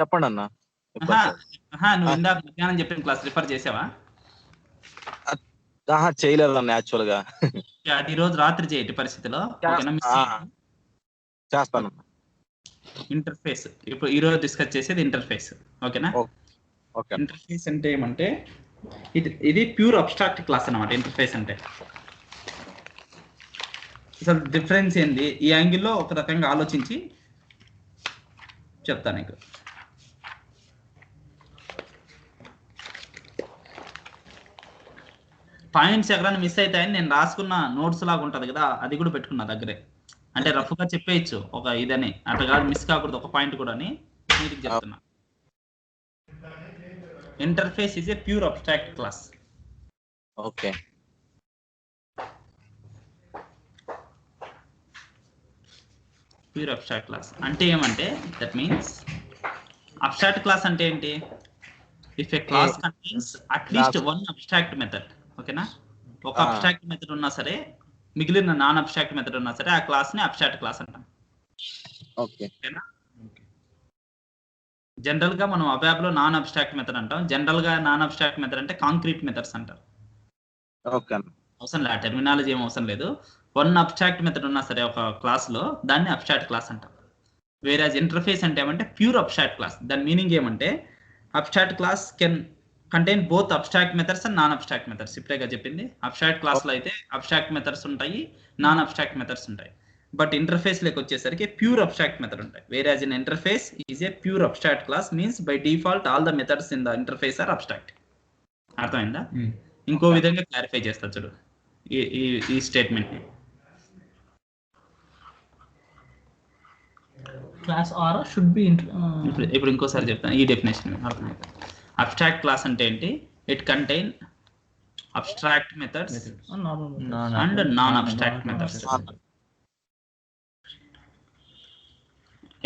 చెప్పండి అన్న. నువ్వు ఇందాక మధ్యాహ్నం చెప్పిన క్లాస్ రిఫర్ చేసావా? చేయలేదన్న యాక్చువల్ గా. ఈ రోజు రాత్రి చేయటి పరిస్థితిలో చేస్తాను. ఇంటర్ఫేస్ ఇప్పుడు ఈ రోజు డిస్కస్ చేసేది ఇంటర్ఫేస్. ఓకేనా? ఇంటర్ఫేస్ అంటే ఏమంటే ఇది ప్యూర్ అబ్స్ట్రాక్ట్ క్లాస్ అన్నమాట. ఇంటర్ఫేస్ అంటే అసలు డిఫరెన్స్ ఏంది ఈ యాంగిల్లో ఒక రకంగా ఆలోచించి చెప్తాను నీకు. పాయింట్స్ ఎక్కడైనా మిస్ అవుతాయని నేను రాసుకున్న నోట్స్ లాగా ఉంటుంది కదా, అది కూడా పెట్టుకున్నా దగ్గరే. అంటే రఫ్గా చెప్పేయచ్చు ఒక ఇదని, అట్లా మిస్ కాకూడదు ఒక పాయింట్ కూడా అని మీకు చెప్తున్నా. Interface is a pure abstract class. Okay. Pure abstract class అంటే ఏమంటే దట్ మీన్స్ అబ్స్ట్రాక్ట్ క్లాస్ అంటే ఏంటి? If A class contains at least one abstract method. ఓకేనా? ఒక అబ్స్ట్రాక్ట్ మెథడ్ ఉన్నా సరే మిగిలిన నాన్ అబ్స్ట్రాక్ట్ మెథడ్ ఉన్నా సరే ఆ క్లాస్ ని అబ్స్ట్రాక్ట్ క్లాస్ అంటాం. ఓకేనా? జనరల్ గా మనం అబాబ్ లో నాన్ అబ్స్ట్రాక్ట్ మెథడ్ అంటాం. జనరల్ గా నాన్ అబ్స్ట్రాక్ట్ మెథడ్ అంటే కాంక్రీట్ మెథడ్స్ అంటారు. అవసరం లేదు, టెర్మినాలజీ ఏం అవసరం లేదు. వన్ అబ్స్ట్రాక్ట్ మెథడ్ ఉన్నా సరే ఒక క్లాస్ లో దాన్ని అబ్స్ట్రాక్ట్ క్లాస్ అంటాం. వేరే ఇంటర్ఫేస్ అంటే ఏమంటే ప్యూర్ అబ్స్ట్రాక్ట్ క్లాస్. దాని మీనింగ్ ఏమంటే abstract class can contain both abstract methods and non abstract methods. ఇప్పుడేగా చెప్పింది. అబ్స్ట్రాక్ట్ క్లాస్ లో అయితే అబ్స్ట్రాక్ట్ మెథడ్స్ ఉంటాయి, నాన్ అబ్స్ట్రాక్ట్ మెథడ్స్ ఉంటాయి. బట్ ఇంటర్ఫేస్ లోకి వచ్చేసరికి ప్యూర్ అబ్స్ట్రాక్ట్ మెథడ్ ఉంటాయి. Whereas in interface is a pure abstract class means by default all the methods in the interface are abstract. అర్థమైందా? ఇంకో విధంగా క్లారిఫై చేస్తా చూడు ఈ స్టేట్మెంట్ ని. క్లాస్ ఆర్ షుడ్ బి ఇప్పుడు ఇంకోసారి చెప్తాను ఈ డెఫినేషన్. అబ్స్ట్రాక్ట్ క్లాస్ అంటే ఏంటి? It contain abstract methods and non abstract methods.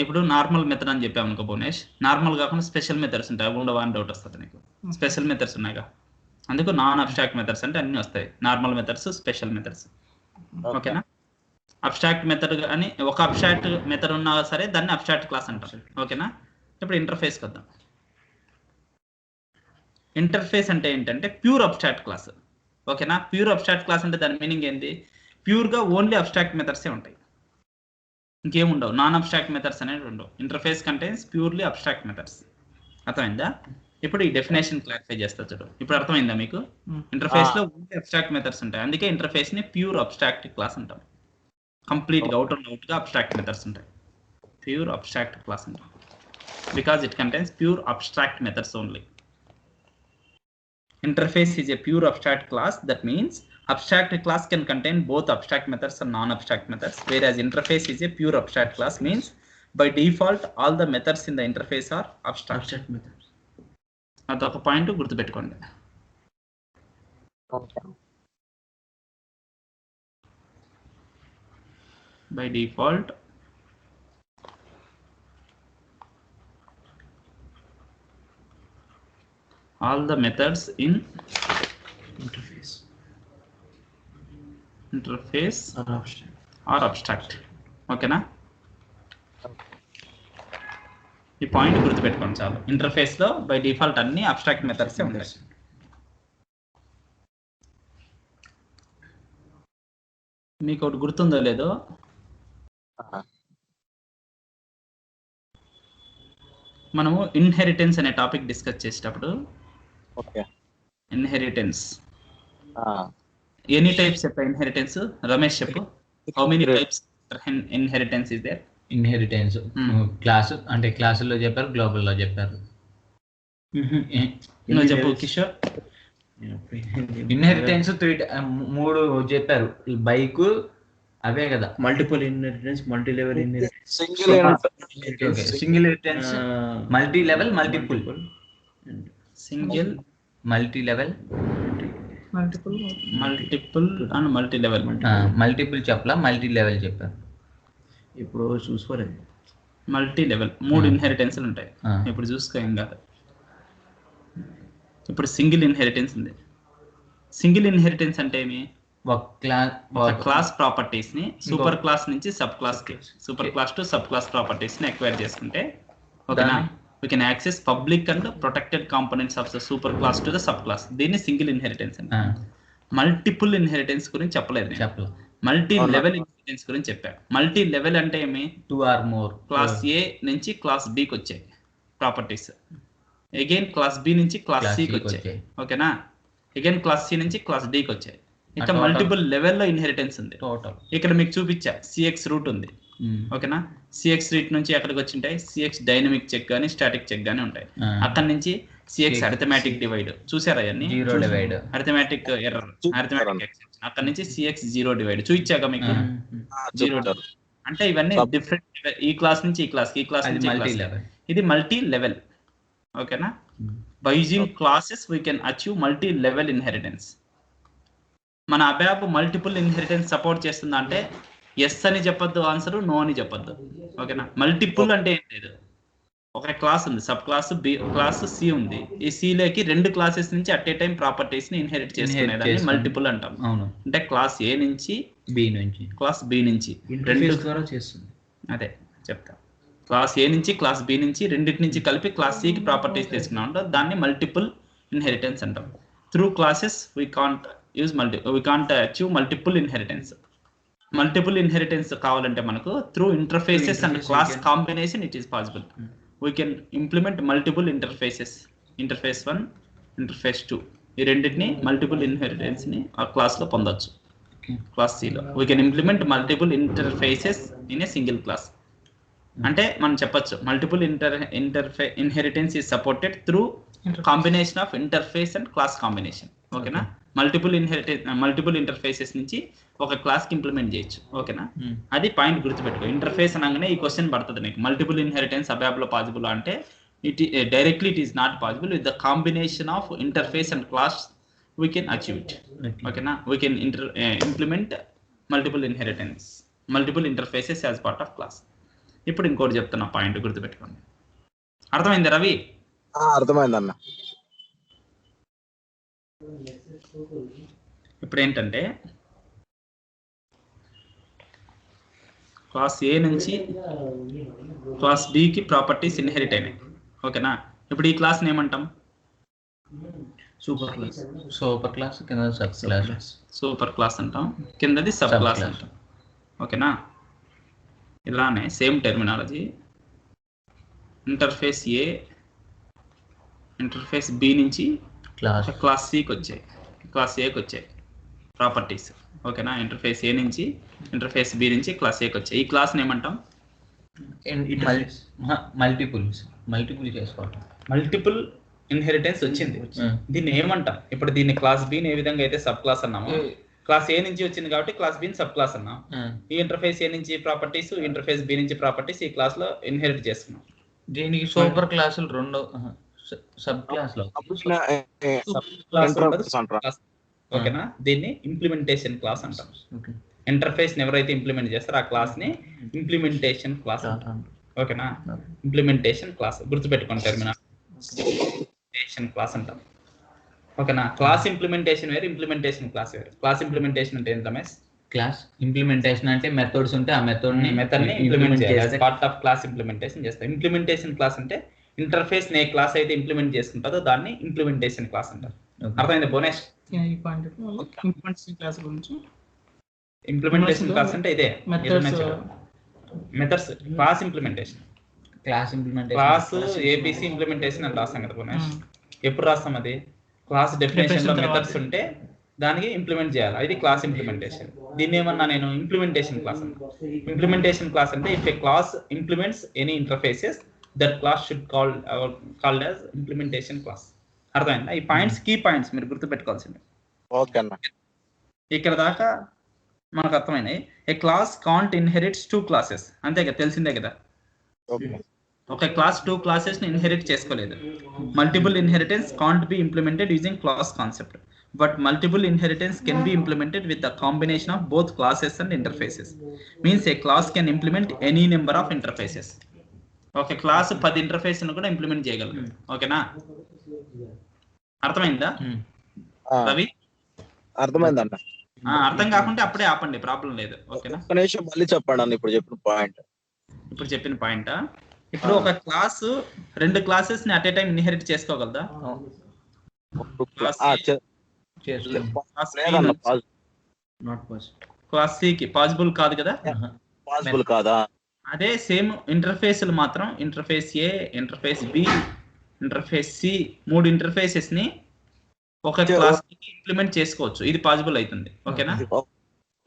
ఇప్పుడు నార్మల్ మెథడ్ అని చెప్పాము అనుకో భువనేష్, నార్మల్ కాకుండా స్పెషల్ మెథడ్స్ ఉంటాయి. అవి ఉండవా అని డౌట్ వస్తుంది నీకు. స్పెషల్ మెథడ్స్ ఉన్నాయిగా, అందుకు నాన్ అబ్స్ట్రాక్ట్ మెథడ్స్ అంటే అన్ని వస్తాయి. Normal methods, special methods. ఓకేనా? అబ్స్ట్రాక్ట్ మెథడ్ అని ఒక అబ్స్ట్రాక్ట్ మెథడ్ ఉన్నా సరే దాన్ని అబ్స్ట్రాక్ట్ క్లాస్ అంటారు. ఓకేనా? ఇప్పుడు ఇంటర్ఫేస్కి వద్దాం. ఇంటర్ఫేస్ అంటే ఏంటంటే ప్యూర్ అబ్స్ట్రాక్ట్ క్లాస్. ఓకేనా? ప్యూర్ అబ్స్ట్రాక్ట్ క్లాస్ అంటే దాని మీనింగ్ ఏంటి? ప్యూర్గా ఓన్లీ అబ్స్ట్రాక్ట్ మెథడ్సే ఉంటాయి, ఇంకేముండవు. నాన్ అబ్స్ట్రాక్ట్ మెథడ్స్ అనేవి ఉండవు. Interface contains purely abstract methods. అర్థమైందా? ఇప్పుడు ఈ డెఫినేషన్ క్లారిఫై చేస్తా చూడు. ఇప్పుడు అర్థమైందా మీకు? ఇంటర్ఫేస్ లో ఓన్లీ అబ్స్ట్రాక్ట్ మెథడ్స్ ఉంటాయి, అందుకే ఇంటర్ఫేస్ ని ప్యూర్ అబ్స్ట్రాక్ట్ క్లాస్ అంటాం. కంప్లీట్ గా అవుట్ అండ్ అవుట్ గా అబ్స్ట్రాక్ట్ మెథడ్స్ ఉంటాయి. ప్యూర్ అబ్స్ట్రాక్ట్ క్లాస్ అంటాం because it contains pure abstract methods only. Interface is a pure abstract class. That means abstract class can contain both abstract methods and non-abstract methods, whereas interface is a pure abstract class means by default all the methods in the interface are abstract methods. అదొక point గుర్తుపెట్టుకోండి. By default all the methods in interface are abstract. ఓకేనా? ఈ point గుర్తుపెట్టుకోండి చాలు. Interface లో by default అన్ని abstract methods ఉంటాయి. మీకు ఒకటి గుర్తుందో లేదో, మనము ఇన్హెరిటెన్స్ అనే టాపిక్ డిస్కస్ చేసేటప్పుడు ఇన్హెరిటెన్స్ ఎనీ టైప్స్ చెప్పా. ఇన్హెరిటెన్స్ రమేష్ చెప్పు. How many types inheritance is there? Inheritance class అంటే క్లాసుల్లో చెప్పారు, గ్లోబల్ లో చెప్పారు. నువ్వు చెప్పు కిషోర్. ఇన్హెరిటెన్స్ 3 చెప్పారు. బైక్ అవే కదా. Multiple inheritance, multi level inheritance, single inheritance, multi level, multiple. Single, multi level, multiple and multi level. Multiple చెప్పలా, మల్టీ లెవెల్ చెప్పారు. ఇప్పుడు చూసుకోలేదు. మల్టీ లెవెల్ 3 ఇన్హెరిటెన్స్లు ఉంటాయి. ఇప్పుడు చూసుకో ఏం కాదు. ఇప్పుడు సింగిల్ ఇన్హెరిటెన్స్ ఉంది. సింగిల్ ఇన్హెరిటెన్స్ అంటే ఏమి? ఒక క్లాస్ ప్రాపర్టీస్ ని సూపర్ క్లాస్ నుంచి సబ్ క్లాస్ కి, super class to sub class properties ని ఎక్వైర్ చేసుకుంటే, ఓకేనా, we can access public and protected components of the super class to the sub class. దీన్ని సింగిల్ ఇన్హెరిటెన్స్ అండి. మల్టిపుల్ ఇన్హెరిటెన్స్ గురించి చెప్పలేదు నేను. చెప్పలేదు. మల్టీ లెవెల్ ఇన్హెరిటెన్స్ గురించి చెప్పాను. మల్టీ లెవెల్ అంటే ఏమి? 2 or more క్లాస్ ఏ నుంచి క్లాస్ బికి వచ్చాయి ప్రాపర్టీస్, అగైన్ క్లాస్ బి నుంచి క్లాస్ సికి వచ్చాయి, ఓకేనా? అగైన్ క్లాస్ సి నుంచి క్లాస్ డికి వచ్చాయి. ఇట్లా మల్టిపుల్ లెవెల్లో ఇన్హెరిటెన్స్ ఉంది టోటల్. ఇక్కడ మీకు చూపించా సిఎక్స్ రూట్ ఉంది, ఓకేనా? సిఎక్స్ రూట్ నుంచి ఎక్కడికి వచ్చి ఉంటాయి? సిఎక్స్ డైనమిక్ చెక్ గానీ స్టాటిక్ చెక్ గానీ ఉంటాయి. అక్కడ నుంచి సిఎక్స్ అరిథమెటిక్ డివైడ్ చూసారా? అవన్నీ అరిథమెటిక్ ఎర్రర్, అరిథమెటిక్ ఎక్సెప్షన్. అక్కడ నుంచి సిఎక్స్ జీరో డివైడ్ చూపించాక మీకు. జీరో అంటే ఇవన్నీ డిఫరెంట్, ఈ క్లాస్ నుంచి ఈ క్లాస్, ఈ క్లాస్ నుంచి ఇది మల్టీ లెవెల్, ఓకేనా? By using classes we can achieve multi level inheritance. మన అబ్యాప్ మల్టిపుల్ ఇన్హెరిటెన్స్ సపోర్ట్ చేస్తుందా అంటే ఎస్ అని చెప్పొద్దు ఆన్సర్, నో అని చెప్పొద్దు, ఓకేనా? మల్టిపుల్ అంటే ఏం లేదు, ఒక క్లాస్ ఉంది, sub class B, class C ఉంది. ఈ సిలోకి 2 క్లాసెస్ నుంచి అట్ ఏ టైం ప్రాపర్టీస్ ని ఇన్హెరిట్ చేసుకునేదాన్ని మల్టిపుల్ అంటాం. అంటే క్లాస్ ఏ నుంచి బి నుంచి క్లాస్ బి నుంచి 2 ద్వారా చేస్తుంది. అదే చెప్తా, క్లాస్ ఏ నుంచి క్లాస్ బి నుంచి రెండింటి నుంచి కలిపి క్లాస్ సికి ప్రాపర్టీస్ తీసుకున్నాం, దాన్ని మల్టిపుల్ ఇన్హెరిటెన్స్ అంటాం. Through classes we can't achieve multiple inheritance. Multiple inheritance కావాలంటే మనకు through interfaces and class combination it is possible. We can implement multiple interfaces, interface 1, interface 2, ఈ రెండింటిని మల్టిపుల్ ఇన్హెరిటెన్స్ ని ఆ క్లాస్ లో పొందొచ్చు. క్లాస్ సిలో we can implement multiple interfaces in a single class. అంటే మనం చెప్పొచ్చు multiple inheritance is supported through combination of interface and class combination, ఓకేనా? మల్టిపుల్ ఇంటర్ఫేసెస్ నుంచి ఒక క్లాస్ కి ఇంప్లిమెంట్ చేయొచ్చు, ఓకేనా? అది పాయింట్ గుర్తుపెట్టుకో. ఇంటర్ఫేస్ అనగానే ఈ క్వశ్చన్ పడుతుంది నీకు, మల్టిపుల్ ఇన్హెరిటెన్స్ అబ్యాప్ లో పాసిబుల్ అంటే it directly it is not possible. With the combination of interface and class we can achieve it, ఓకేనా? We can implement multiple inheritance, multiple interfaces as part of class. ఇప్పుడు ఇంకోటి చెప్తున్నా, point గుర్తుపెట్టుకోండి. అర్థమైంది రవి? అర్థమైందన్న. ఇప్పుడు ఏంటంటే క్లాస్ ఏ నుంచి క్లాస్ డికి ప్రాపర్టీస్ ఇన్హెరిట్ అయినాయి, ఓకేనా? ఇప్పుడు ఈ క్లాస్ ఏమంటాం? Super class. సూపర్ క్లాస్ కింద సబ్ క్లాస్, సూపర్ క్లాస్ అంటాం, కిందది సబ్ క్లాస్ అంటాం, ఓకేనా? ఇలానే same terminology. Interface A, interface B నుంచి క్లాస్ సికి వచ్చాయి, క్లాస్ ఏకి వచ్చాయి ప్రాపర్టీస్, ఓకేనా? ఇంటర్ఫేస్ ఏ నుంచి ఇంటర్ఫేస్ బి నుంచి క్లాస్ ఏకి వచ్చాయి. ఈ క్లాస్ ఏమంటాం? మల్టిపుల్ చేసుకోవటం. మల్టిపుల్ ఇన్హెరిటెన్స్ వచ్చింది, దీన్ని ఏమంటాం? ఇప్పుడు దీన్ని క్లాస్ బిని ఏ విధంగా అయితే సబ్ క్లాస్ అన్నాము, క్లాస్ ఏ నుంచి వచ్చింది కాబట్టి క్లాస్ బిని సబ్ క్లాస్ అన్నాం. ఈ ఇంటర్ఫేస్ ఏ నుంచి ప్రాపర్టీస్, ఇంటర్ఫేస్ బి నుంచి ప్రాపర్టీస్ ఈ క్లాస్ లో ఇన్హెరిట్ చేస్తున్నాం. దీనికి సూపర్ క్లాసులు రెండో సబ్ క్లాస్ లో, ఓకేనా? దీన్ని ఇంప్లిమెంటేషన్ క్లాస్ అంటాం. ఇంటర్ఫేస్ ఎవరైతే ఇంప్లిమెంట్ చేస్తారో ఆ క్లాస్ ని ఇంప్లిమెంటేషన్ క్లాస్ అంటాం, ఓకేనా? ఇంప్లిమెంటేషన్ క్లాస్ గుర్తుపెట్టుకోండి, టెర్మినేషన్ క్లాస్ అంటాం, ఓకేనా? క్లాస్ ఇంప్లిమెంటేషన్ వేరు, ఇంప్లిమెంటేషన్ క్లాస్ వేరు. క్లాస్ ఇంప్లిమెంటేషన్ అంటే ఏంటి రమేష్? క్లాస్ ఇంప్లిమెంటేషన్ అంటే మెథడ్స్ ఉంటే ఆ మెథడ్ ని ఇంప్లిమెంట్ చేయాలి, పార్ట్ ఆఫ్ క్లాస్ ఇంప్లిమెంటేషన్ చేస్తాం. ఇంప్లిమెంటేషన్ క్లాస్ అంటే ఇంటర్ఫేస్ నే క్లాస్ అయితే ఇంప్లిమెంట్ చేసుకుంటుందో దాన్ని ఇంప్లిమెంటేషన్ క్లాస్ అంటారు. అర్థమైంది భువనేష్? ఇంప్లిమెంటేషన్ క్లాస్ అంటే ఇదే methods. Class implementation, class ABC implementation అని రాస్తాం కదా భువనేష్. ఎప్పుడు రాస్తాం అది? క్లాస్ డెఫినేషన్ లో మెథడ్స్ ఉంటే దానికి ఇంప్లిమెంట్ చేయాలి, ఇది క్లాస్ ఇంప్లిమెంటేషన్. దీన్ని ఏమన్నా నేను ఇంప్లిమెంటేషన్ క్లాస్ అన్నా. ఇంప్లిమెంటేషన్ క్లాస్ అంటే if A class implements any interfaces that class should called as implementation class. అర్థమైందా? ఈ పాయింట్స్ కీ పాయింట్స్ మీరు గుర్తుపెట్టుకోవాల్సింది. ఓకే అన్న. ఇక్కడ దాకా మనకు అర్థమైనాయి. ఏ క్లాస్ కాంట్ ఇన్హెరిట్స్ 2 క్లాసెస్, అంతే కదా, తెలిసిందే కదా. ఒక క్లాస్ 2 క్లాసెస్ ని ఇన్హెరిట్ చేసుకోలేదు. Multiple inheritance can't be implemented using class concept, but multiple inheritance can be implemented with the combination of both classes and interfaces. Means a class can implement any number of interfaces. Okay, class 10 interface ను కూడా implement చేయగలదు, ఓకేనా? అర్థమైందా రవి? అర్థమైందన్న. అర్థం కాకుంటే అప్పుడే ఆపండి, problem లేదు, ఓకేనా? ఒక నిమిషం మళ్ళీ చెప్పండి అన్న ఇప్పుడు చెప్పిన పాయింట్. ఇప్పుడు చెప్పిన పాయింట్ ఇప్పుడు ఒక క్లాస్ 2 క్లాసెస్ ని అట్ ఏ టైం ఇన్హెరిట్ చేసుకోగలదా? క్లాస్ లేదన్న నాట్ పాసిబుల్. క్లాస్ సి కి పాసిబుల్ కాదు కదా. పాసిబుల్ కాదా? అదే సేమ్ ఇంటర్ఫేస్లు మాత్రం interface A, interface B, interface C 3 interfaces ని ఒక క్లాస్ కి ఇంప్లిమెంట్ చేసుకోవచ్చు. ఇది పాసిబుల్ అవుతుంది. ఓకేనా?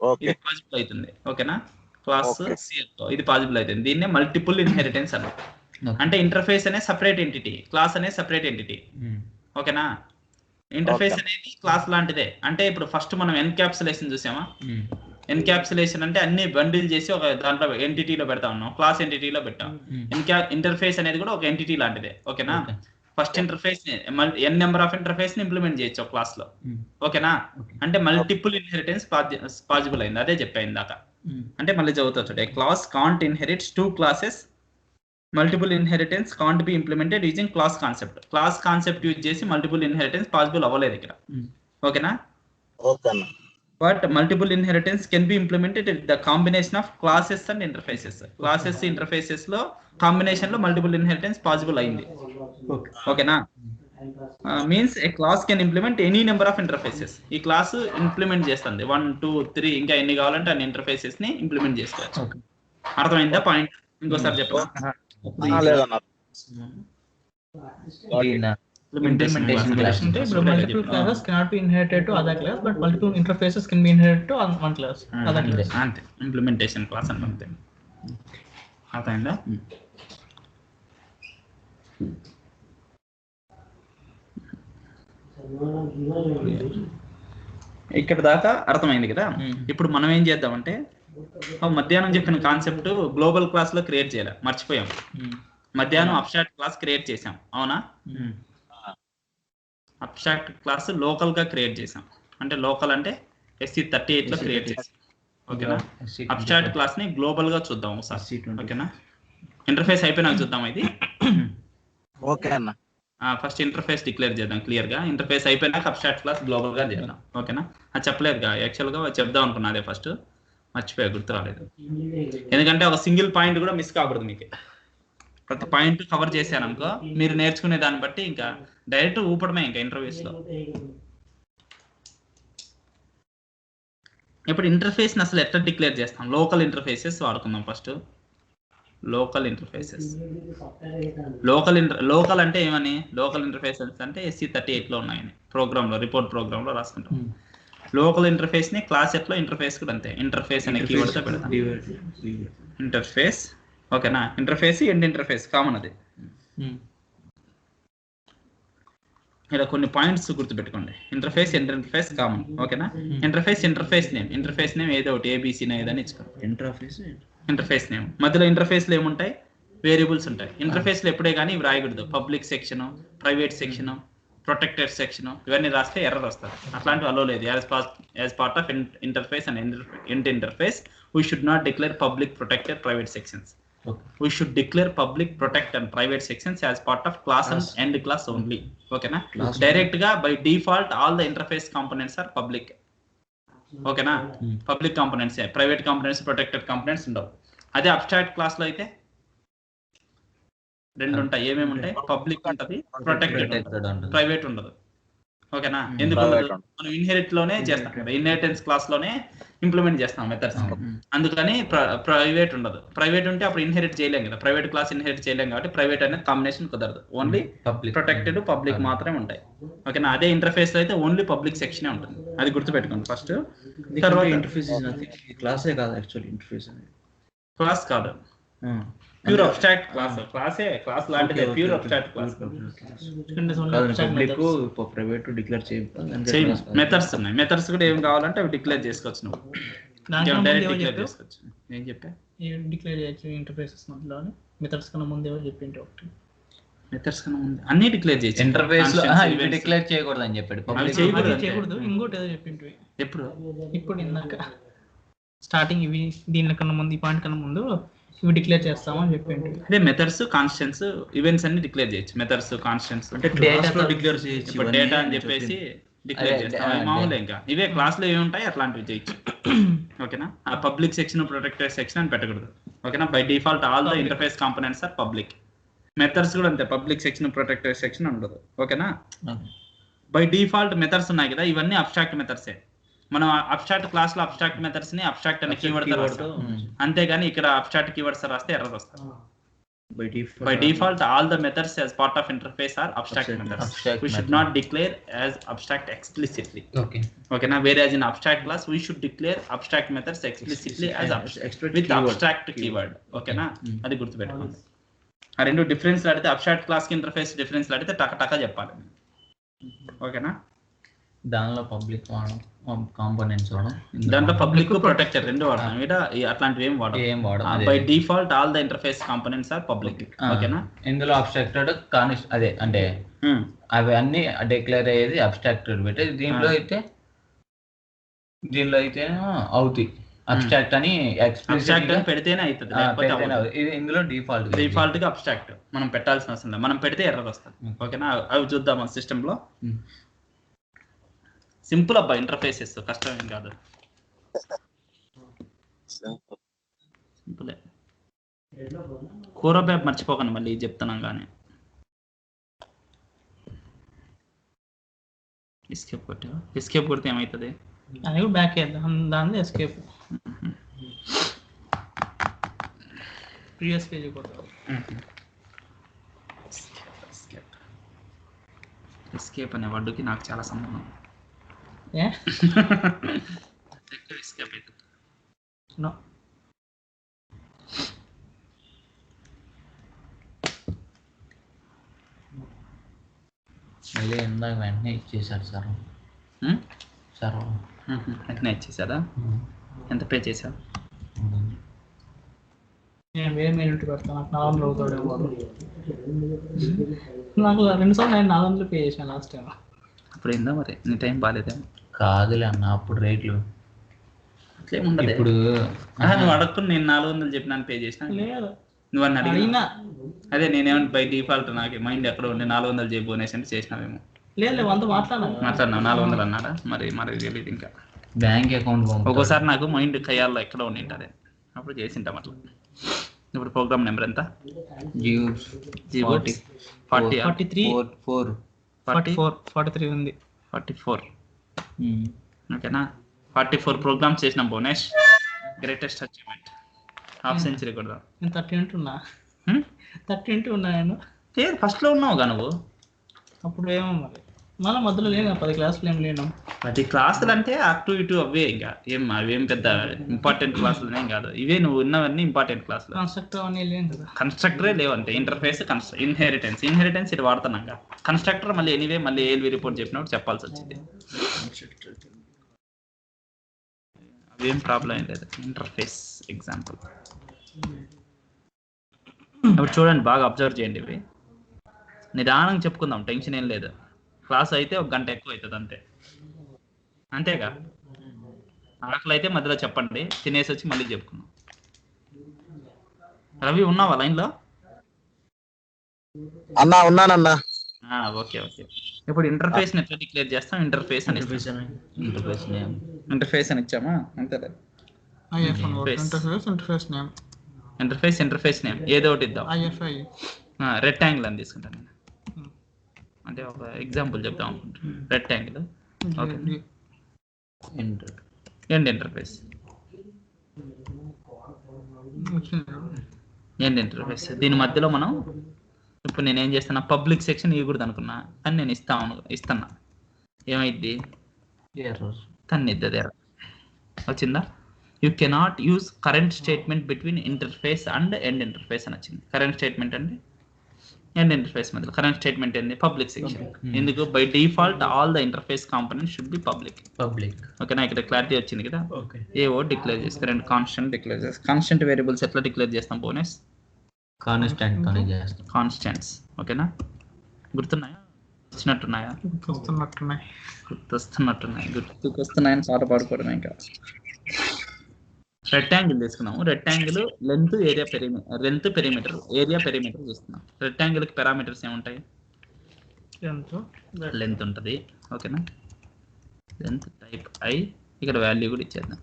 ఓకే ఇది పాసిబుల్ అవుతుంది. ఓకేనా? క్లాస్ సి ఇది పాసిబుల్ అవుతుంది. దీన్నే మల్టిపుల్ ఇన్హెరిటెన్స్ అన్నారు. అంటే ఇంటర్ఫేస్ అనే సెపరేట్ ఎంటిటీ, క్లాస్ అనే సెపరేట్ ఎంటిటీ. ఓకేనా? ఇంటర్ఫేస్ అనేది క్లాస్ లాంటిదే. అంటే ఇప్పుడు ఫస్ట్ మనం ఎన్క్యాప్సులేషన్ చూసామా? ఎన్క్యాప్సులేషన్ అంటే అన్ని బండిల్ చేసి ఒక దాంట్లో ఎంటిటీలో పెడతా ఉన్నాం, క్లాస్ ఎంటిటీలో పెట్టాం. ఇంటర్ఫేస్ అనేది కూడా ఒక ఎంటిటీ లాంటిదే. ఓకేనా? First interface N number of interface ని ఇంప్లిమెంట్ చేయొచ్చు ఒక క్లాస్ లో. ఓకేనా? అంటే మల్టిపుల్ ఇన్హెరిటెన్స్ పాసిబుల్ అయింది. అదే చెప్పాను దాకా. అంటే మళ్ళీ చదువుతా చూడండి. Class can't inherits 2 classes. Multiple inheritance can't be implemented using class concept. Class concept use చేసి మల్టిపుల్ ఇన్హెరిటెన్స్ పాసిబుల్ అవ్వలేదు ఇక్కడ. ఓకేనా? ఓకే అన్న. But multiple inheritance can be implemented with the combination of classes and interfaces. Classes interfaces లో combination లో multiple inheritance possible అయింది. ఓకేనా? Means a class can implement any number of interfaces. ఈ class implement చేస్తుంది 1, 2, 3 ఇంకా ఎన్ని కావాలంటే అన్ని ఇంటర్ఫేసెస్ ని ఇంప్లిమెంట్ చేసుకోవచ్చు. అర్థమైందా పాయింట్? ఇంకోసారి చెప్పండి. లేదన్న. Implementation class. అంటే ఇప్పుడు multiple classes cannot be inherited to other class, but multiple interfaces can be inherited to one class, other class. అంతే ఇంప్లిమెంటేషన్ క్లాస్ అంటే అంతే. అర్థమైందా? ఇక్కడ దాకా అర్థమైంది కదా. ఇప్పుడు మనం ఏం చేద్దామంటే మధ్యాహ్నం చెప్పిన కాన్సెప్ట్ గ్లోబల్ క్లాస్ లో క్రియేట్ చేయాలి, మర్చిపోయాం. మధ్యాహ్నం అబ్స్ట్రాక్ట్ క్లాస్ క్రియేట్ చేసాం, అవునా? అబ్స్ట్రాక్ట్ క్లాస్ లోకల్ గా క్రియేట్ చేసాం. అంటే లోకల్ అంటే SC38 లో క్రియేట్ చేసాం. ఓకేనా? అబ్స్ట్రాక్ట్ క్లాస్ ని గ్లోబల్ గా చూద్దాం ఒకసారి. ఓకేనా? ఇంటర్ఫేస్ అయిపోయినాక చూద్దాం ఇది. ఓకే అన్న. ఫస్ట్ ఇంటర్ఫేస్ డిక్లేర్ చేద్దాం క్లియర్ గా. ఇంటర్ఫేస్ అయిపోయినాక అబ్స్ట్రాక్ట్ క్లాస్ గ్లోబల్ గా చేద్దాం. ఓకేనా? అది చెప్పలేదుగా, యాక్చువల్ గా చెప్దాం అనుకున్నా, అదే ఫస్ట్ మర్చిపోయా, గుర్తు రాలేదు. ఎందుకంటే ఒక సింగిల్ పాయింట్ కూడా మిస్ కాకూడదు. మీకు ప్రతి పాయింట్ కవర్ చేశాను అనుకో, మీరు నేర్చుకునే దాన్ని బట్టి ఇంకా డైరెక్ట్ ఊపడమే ఇంకా ఇంటర్వ్యూస్ లో. ఇప్పుడు ఇంటర్ఫేస్ అసలు ఎట్లా డిక్లేర్ చేస్తాం? లోకల్ ఇంటర్ఫేసెస్ వాడుకుందాం ఫస్ట్. Local interfaces. లోకల్ అంటే ఏమని? లోకల్ ఇంటర్ఫేసెస్ అంటే SC38 లో ఉన్నాయని ప్రోగ్రామ్ లో, రిపోర్ట్ ప్రోగ్రామ్ లో రాసుకుంటాం. లోకల్ ఇంటర్ఫేస్ ని క్లాస్ ఎట్లో ఇంటర్ఫేస్ కూడా అంతే. ఇంటర్ఫేస్ అనే కీవర్డ్ తో పెడతాం. ఇంటర్ఫేస్. ఓకేనా? ఇంటర్ఫేస్ ఎండ్ ఇంటర్ఫేస్ కామన్ అది. ఇలా కొన్ని పాయింట్స్ గుర్తుపెట్టుకోండి. Interface end interface common. ఓకేనా? ఇంటర్ఫేస్ నేమ్ ఏదో ఒకటి ABC ఏదని ఇచ్చుకోండి. ఇంటర్ఫేస్ నేమ్ మధ్యలో ఇంటర్ఫేస్ లో ఏముంటాయి? వేరియబుల్స్ ఉంటాయి. ఇంటర్ఫేస్ లో ఎప్పుడే కానీ ఇవి రాయకూడదు. Public section, private section, protected section ఇవన్నీ రాస్తే ఎర్రర్ వస్తుంది. అట్లాంటివి అలో లేదు. As part of interface and end interface we should not declare public, protected, private sections. We should declare public, protect and private sections as part of class and end class only. Okay na? Direct ga by default all the interface components are public. Okay na? Public components, private components, protected components undav. Ade abstract class lo aithe rendu untayi. ఏమేమి ఉంటాయి? Public ఉంటది, protected ఉంటది, private ఉండదు. ఓకేనా? ఎందుకు ఉండదు? మనం inherit లోనే చేస్తాం కదా, ఇన్హెరిటెన్స్ క్లాస్ లోనే ఇంప్లిమెంట్ చేస్తాం మెథడ్స్. అందుకని ప్రైవేట్ ఉండదు. ప్రైవేట్ ఉంటే అప్పుడు ఇన్హెరిట్ చేయలేం కదా, ప్రైవేట్ క్లాస్ ఇన్హెరిట్ చేయలేం కాబట్టి ప్రైవేట్ అనేది కాంబినేషన్ కుదరదు. ఓన్లీ ప్రొటెక్టెడ్, పబ్లిక్ మాత్రమే ఉంటాయి. ఓకేనా? అదే ఇంటర్ఫేస్ లో అయితే ఓన్లీ పబ్లిక్ సెక్షనే ఉంటుంది. అది గుర్తుపెట్టుకోండి ఫస్ట్. తర్వాత ఇంటర్ఫేస్ క్లాసే కాదు, యాక్చువల్లీ ఇంటర్ఫేస్ అనేది క్లాస్ కాదు, ప్యూర్ అబ్స్ట్రాక్ట్ క్లాస్. క్లాస్ లాంటిదే, pure abstract class. Public private declare చేయండి. మెథడ్స్ ఉన్నాయి. మెథడ్స్ కూడా ఏం కావాలంటే అవి డిక్లేర్ చేసుకోవచ్చు. నువ్వు డైరెక్ట్ డిక్లేర్ చేసుకోవచ్చు. ఏం చెప్పా? డిక్లేర్ చేయొచ్చు ఇంటర్ఫేసెస్ మధ్యలో. మెథడ్స్ కన్నా ముందు ఏమో చెప్పింటే ఒకటి. మెథడ్స్ కన్నా ముందు అన్ని డిక్లేర్ చేయొచ్చు. ఇంటర్ఫేస్ లో ఇవి డిక్లేర్ చేయకూడదు అని చెప్పాడు. చేయకూడదు. ఇంకోటి ఏదో చెప్పింటివి. ఇప్పుడు ఇందాక స్టార్టింగ్ ఇవి దీనికన్నా ముందు, ఈ పాయింట్ కన్నా ముందు ఇవి డిక్లేర్ చేస్తామని చెప్పిండు. అదే మెథడ్స్, కాన్స్టెంట్స్, ఈవెంట్స్ అన్ని డిక్లేర్ చేయొచ్చు. మెథడ్స్, కాన్స్టెంట్స్ అంటే డేటా డిక్లేర్ చేయొచ్చు. ఇప్పుడు డేటా అని చెప్పేసి డిక్లేర్ చేస్తాం. మామూలు ఇంకా ఇవే క్లాస్ లో ఏమి ఉంటాయి అట్లాంటివి చేయొచ్చు. ఓకేనా? ఆ పబ్లిక్ సెక్షన్, ప్రొటెక్టెడ్ సెక్షన్ అని పెట్టకూడదు. ఓకేనా. By default all the interface components are public. Methods కూడా అంతే, పబ్లిక్ సెక్షన్ ప్రొటెక్టెడ్ సెక్షన్ ఉండదు. ఓకేనా. బై డిఫాల్ట్ మెథడ్స్ ఉన్నాయి కదా, ఇవన్నీ అబ్స్ట్రాక్ట్ మెథడ్సే. మనం అబ్స్ట్రాక్ట్ క్లాస్ లో అబ్స్ట్రాక్ట్ మెథడ్స్ ని అబ్స్ట్రాక్ట్ అనే కీవర్డ్ తో రాస్తాం, అంతేగాని ఇక్కడ అబ్స్ట్రాక్ట్ కీవర్డ్స్ రాస్తే ఎర్రర్ వస్తుంది. By default, all the methods as part of interface are abstract methods. We should not declare as abstract explicitly. Okay. Now, whereas in abstract class, we should declare abstract methods explicitly as with abstract keyword. Okay, na? Adi gurtu pettukondi. Aa rendu difference ladite abstract class ki interface difference ladite taka cheppali. Okay na? దానిలో public వాడడం, components వాడడం, దాంట్లో public protector రెండు వాడతాం. ఇట అట్లాంటివి ఏం వాడడం. By default all the interface components are public. ఓకేనా. ఇందులో అబ్స్ట్రాక్టెడ్ అదే అంటే అవి అన్ని డిక్లేర్ అయ్యేది అబ్స్ట్రాక్టెడ్ పెట్టి, దీనిలో అయితే అవుతాయి. అబ్స్ట్రాక్ట్ అని అబ్స్ట్రాక్ట్ అని పెడితేనే అవుతుంది, లేకపోతే ఇది ఇందులో డిఫాల్ట్ గా అబ్స్ట్రాక్ట్ మనం పెట్టాల్సిన అవసరం లేదు. మనం పెడితే ఎర్రర్ వస్తుంది. ఓకేనా. అవి చూద్దాం సిస్టమ్ లో. సింపుల్ అబ్బా ఇంటర్ఫేసెస్, కష్టం ఏం కాదు, సింపులే. కూర బ్యాప్ మర్చిపోకండి, మళ్ళీ చెప్తున్నాం కానీ. ఎస్కేప్ కొడితే ఏమవుతుంది? అది కూడా బ్యాక్ వేద్దాం, దాని ఎస్కేప్ ప్రీవియస్ పేజ్ కొడతాం. ఎస్కేప్ అనే వర్డ్కి నాకు చాలా సంబంధం. ఎస్కేప్ అవుతుంది. మళ్ళీ ఇందాక వెంటనే ఇచ్చేసారు సార్ వెంటనే ఇచ్చేసారా? ఎంత పే చేశారు? నేను వేరే మెయిల్ పెడతాను, నాకు 400 అవుతాడేమో. నాకు 2 సార్లు నేను 400 పే చేశాను లాస్ట్ టైం. అప్పుడు ఏందా మరి, నీ టైం బాగాలేదేమో. కాదులే అన్న, అప్పుడు రేట్లు అట్లేం ఉండదు. ఇప్పుడు నువ్వు అడగకుండా నేను 400 చెప్పినాను, పే చేసిన. లేదు, నువ్వు అన్న అడిగినా అదే నేనేమో బై డిఫాల్ట్ నాకు మైండ్ ఎక్కడ ఉండే 400 చెప్పి బోనేస్ అంటే చేసినావేమో. లేదు, అంత మాట్లాడినా 400 అన్నాడా? మరి తెలియదు. ఇంకా బ్యాంక్ అకౌంట్ ఒక్కోసారి నాకు మైండ్ కయ్యాల్లో ఎక్కడ ఉండింటారే, అప్పుడు చేసింటాం అట్లా. ఇప్పుడు ప్రోగ్రామ్ నెంబర్ ఎంత? 43 ఉంది. 44. ఓకేనా. 44 ప్రోగ్రామ్స్ చేసినాం బోనేష్. గ్రేటెస్ట్ అచీవ్మెంట్, హాఫ్ సెంచరీ కూడా. నేను 30 ఉన్నా నేను. ఫస్ట్ లో ఉన్నావుగా నువ్వు. అప్పుడు ఏమో మరి మళ్ళీ మధ్యలో లేను, 10 క్లాసులు ఏం లేను. 10 క్లాసులు అంటే అటు ఇటు అవే, ఇంకా అవేం పెద్ద ఇంపార్టెంట్ క్లాసులు ఏం కాదు. ఇవే నువ్వు ఉన్నవన్నీ ఇంపార్టెంట్ క్లాసులు. కన్స్ట్రక్టర్ అన్నీ లేవు కదా. కన్స్ట్రక్టరే లేవంటే ఇంటర్ఫేస్, ఇన్హెరిటెన్స్ ఇది వాడుతున్నాం. కన్స్ట్రక్టర్ మళ్ళీ ఎనీవే మళ్ళీ ఏల్వి రిపోర్ట్ చెప్పినప్పుడు చెప్పాల్సి వచ్చింది. అవేం ప్రాబ్లం ఏం లేదు. ఇంటర్ఫేస్ ఎగ్జాంపుల్ ఇప్పుడు చూడండి, బాగా అబ్జర్వ్ చేయండి. ఇవి నిదానంగా చెప్పుకుందాం, టెన్షన్ ఏం లేదు. క్లాస్ అయితే 1 గంట ఎక్కువ అవుతుంది అంతేగా. ఆకలి అయితే మధ్యలో చెప్పండి, తినేసి వచ్చి మళ్ళీ చెప్పుకుందాం. రవి ఉన్నావా లైన్లో? ఉన్నానన్నా. ఓకే. ఇప్పుడు ఇంటర్ఫేస్ ఎట్లా డిక్లేర్ చేస్తాం? ఇంటర్ఫేస్ అని ఇచ్చామా? అంతే. ఇంటర్ఫేస్ నేమ్ ఏదో ఒకటి ఇద్దాం. రెక్టాంగిల్ అని తీసుకుంటాను నేను, అంటే ఒక ఎగ్జాంపుల్ చెప్దాం అనుకుంటున్నాను. రెక్టాంగిల్. ఓకే. End interface. దీని మధ్యలో మనం ఇప్పుడు నేను ఏం చేస్తున్నా, పబ్లిక్ సెక్షన్ ఇవ్వకూడదు అనుకున్నా, కానీ నేను ఇస్తున్నా. ఏమైద్ది? తన్నిద్ది. వచ్చిందా? You cannot use current statement between interface and end interface అని వచ్చింది. కరెంట్ స్టేట్మెంట్ అంటే ఎండ్ ఇంటర్ఫేస్ మధ్యలో. కరెంట్ స్టేట్మెంట్ ఏంది? Public section. ఎందుకు? By default all the interface component should be public. ఓకేనా. ఇక్కడ క్లారిటీ వచ్చింది కదా. ఏవో డిక్లేర్ చేసి కరెంట్ కాన్స్టెంట్ డిక్లేర్ చేసి, కాన్స్టెంట్ వేరియబుల్స్ ఎట్లా డిక్లేర్ చేస్తాం బోనస్? కాన్స్టెంట్స్. ఓకేనా. గుర్తున్నాయా? గుర్తుకొస్తున్నాయని పాట పాడుకోవడం. ఇంకా రెక్టాంగిల్ తీసుకున్నాము. Rectangle length perimeter area perimeter చూస్తున్నాం. రెక్టాంగిల్ కి పారామీటర్స్ ఏముంటాయి? లెంత్ ఉంటుంది. ఓకేనా. Length type i. ఇక్కడ వాల్యూ కూడా ఇచ్చేద్దాం,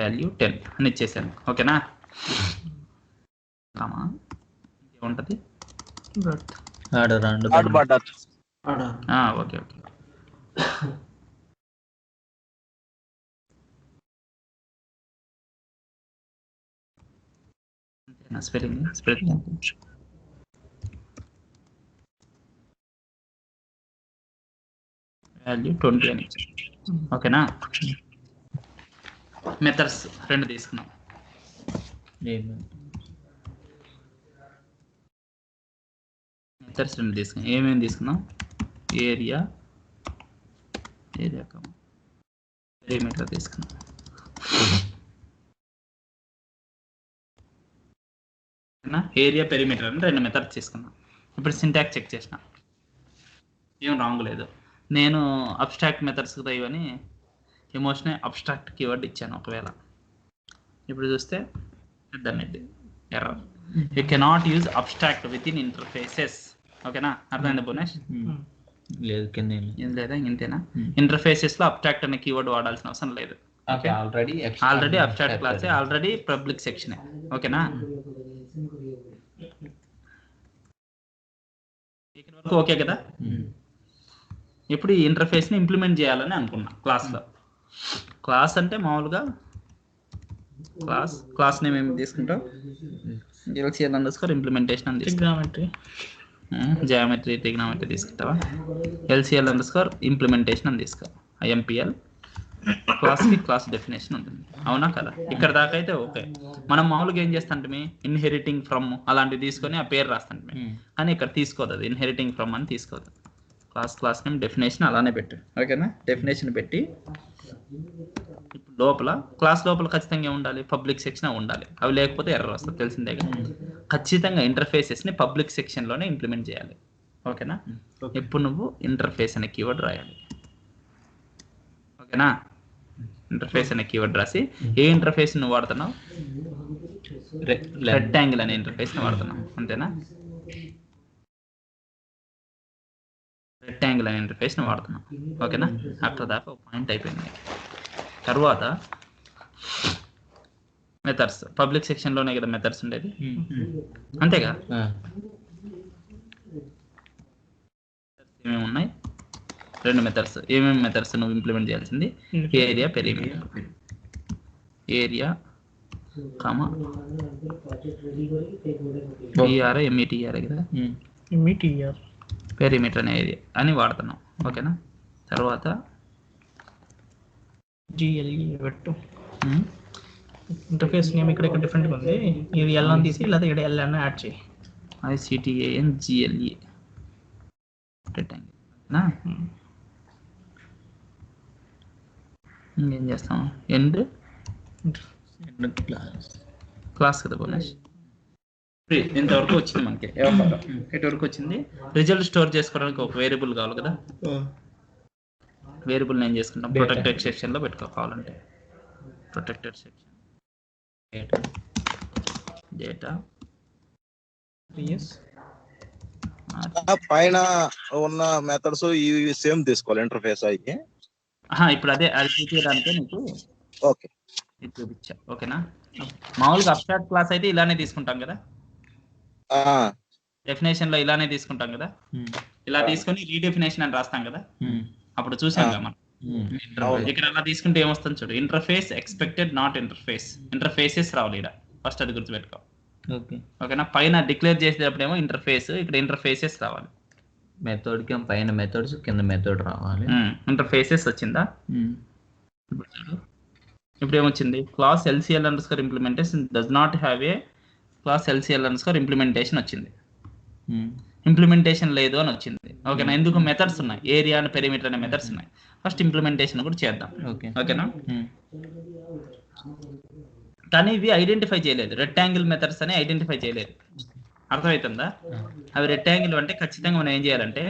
వాల్యూ 10 అని ఇచ్చేసాను. ఓకేనా. కామా ఏముంటది బట్ ఆడ రెండు third button okay okay spelling value 20 అని ఓకేనా. మెథడ్స్ 2 తీసుకున్నాం. మెథడ్స్ 2 తీసుకున్నాం. ఏమేమి తీసుకున్నాం? ఏరియా పెరిమీటర్ తీసుకున్నాం. ఏరియా పెరిమీటర్ అని 2 మెథడ్స్ తీసుకున్నాం. ఇప్పుడు సింటాక్స్ చెక్ చేసిన, ఏం రాంగ్ లేదు. నేను అబ్స్ట్రాక్ట్ మెథడ్స్ ఇవని ఎమోషనల్ అబ్స్ట్రాక్ట్ కీవర్డ్ ఇచ్చాను. ఒకవేళ ఇప్పుడు చూస్తే error, you cannot use abstract with in interfaces. ఓకేనా, అర్థమైంది భువనేష్? లేదు కింద ఏం లేదా, ఇంతేనా? ఇంటర్ఫేసెస్ లో అబ్స్ట్రాక్ట్ అనే కీవర్డ్ వాడాల్సిన అవసరం లేదు. ఆల్రెడీ అబ్స్ట్రాక్ట్ క్లాసే, ఆల్రెడీ పబ్లిక్ సెక్షన్. ఓకేనా, ఓకే కదా. ఇప్పుడు ఈ ఇంటర్ఫేస్ ని ఇంప్లిమెంట్ చేయాలని అనుకున్నా క్లాస్లో. క్లాస్ అంటే మామూలుగా క్లాస్ నేమ్ ఏమి తీసుకుంటాం? LCL_implementation అని తీసుకుంటాం. జామెట్రీ ట్రిగ్నామెట్రీ తీసుకుంటావా? LCL_implementation అని తీసుకో. IMPL క్లాస్ డెఫినేషన్ ఉంటుంది. అవునా కదా? ఇక్కడ దాకా అయితే ఓకే. మనం మామూలుగా ఏం చేస్తాంటే ఇన్హెరిటింగ్ ఫ్రమ్ అలాంటివి తీసుకొని ఆ పేరు రాస్తాంటే, కానీ ఇక్కడ తీసుకోదు. అది ఇన్హెరిటింగ్ ఫ్రమ్ అని తీసుకోదు. క్లాస్ నేమ్ డెఫినేషన్ అలానే పెట్టు. ఓకేనా, డెఫినేషన్ పెట్టి ఇప్పుడు క్లాస్ లోపల ఖచ్చితంగా ఉండాలి, పబ్లిక్ సెక్షన్ ఉండాలి. అవి లేకపోతే ఎర్రర్ వస్తుంది, తెలిసిందే కదా. ఖచ్చితంగా ఇంటర్ఫేసెస్ ని పబ్లిక్ సెక్షన్ లోనే ఇంప్లిమెంట్ చేయాలి. ఓకేనా, ఇప్పుడు నువ్వు ఇంటర్ఫేస్ అనే కీవర్డ్ రాయాలి. ఓకేనా, ఇంటర్ఫేస్ అనే కీవర్డ్ రాసి ఏ ఇంటర్ఫేస్ నువ్వు వాడుతున్నావు? రెక్టాంగిల్ అనే ఇంటర్ఫేస్ ని వాడుతున్నావు, అంతేనా? రెక్టాంగిల్ అనే ఇంటర్ఫేస్ ని వాడుతున్నావు. ఓకేనా, అక్కడ దాకా ఒక పాయింట్ అయిపోయింది. తర్వాత మెథడ్స్, పబ్లిక్ సెక్షన్ లోనే కదా మెథడ్స్ ఉండేది, అంతేగా? ఏమేమి ఉన్నాయి? 2 మెథడ్స్. ఏమేమి మెథడ్స్ నువ్వు ఇంప్లిమెంట్ చేయాల్సింది? Area perimeter. ఏరియా METR కదా, పెరిమీటర్ అనే ఏరియా అని వాడుతున్నాం. ఓకేనా, తర్వాత GLE పెట్టు. ఇంటర్ఫేస్ నేమ్ ఇక్కడ డిఫరెంట్గా ఉంది. ఇది L అని తీసి లేదా ఇక్కడ L అని యాడ్ చేయి. ICTANGLE rectangle. ఇంకేం చేస్తాం? ఎండ్ క్లాస్ కదా భువనేష్. ఇంతవరకు వచ్చింది మనకి. ఎటువరకు వచ్చింది? రిజల్ట్ స్టోర్ చేసుకోవడానికి ఒక వేరియబుల్ కావాలి కదా. వేరియబుల్ ఏం చేసుకుంటాం? ప్రొటెక్టెడ్ సెక్షన్ లో పెట్టుకోవాలంటే ప్రొటెక్టెడ్ సెక్షన్ డేటా పైన ఉన్న మెథడ్స్ ఇవి సేమ్ తీసుకోవాలి ఇంటర్ఫేస్ అయ్యి. ఇప్పుడు అది చూపించడానికే నీకు ఓకే ఇది చూపించా. ఓకేనా, మామూలుగా అబ్స్ట్రాక్ట్ క్లాస్ అయితే ఇలానే తీసుకుంటాం కదా, డెఫినేషన్ లో ఇలానే తీసుకుంటాం కదా. ఇలా తీసుకొని రీడెఫినేషన్ అని రాస్తాం కదా, అప్పుడు చూసాం కదా మనం. ఇక్కడ అలా తీసుకుంటే ఏమొస్తుంది చూడు, ఇంటర్ఫేస్ ఎక్స్పెక్టెడ్ నాట్ ఇంటర్ఫేసెస్ రావాలి ఇక్కడ. ఫస్ట్ అది గుర్తుపెట్టుకో. ఓకేనా, పైన డిక్లేర్ చేసేటప్పుడేమో ఇంటర్ఫేస్, ఇక్కడ ఇంటర్ఫేసెస్ రావాలి. మెథడ్ కి పైన మెథడ్స్, కింద మెథడ్ రావాలి. ఇంటర్ఫేసెస్ వచ్చిందా? ఇప్పుడు ఏమొచ్చింది? Class LCL_implementation does not have a class LCL_implementation వచ్చింది. ఇంప్లిమెంటేషన్ లేదు అని వచ్చింది. ఓకేనా, ఎందుకు? మెథడ్స్ ఉన్నాయి, ఏరియా అని పెరిమీటర్ అనే మెథడ్స్ ఉన్నాయి. ఫస్ట్ ఇంప్లిమెంటేషన్ కూడా చేద్దాం. ఓకేనా, కానీ ఇవి ఐడెంటిఫై చేయలేదు, రెక్టాంగిల్ మెథడ్స్ అని ఐడెంటిఫై చేయలేదు. అర్థమవుతుందా? అవి రెక్టాంగిల్ అంటే ఖచ్చితంగా మనం ఏం చేయాలంటే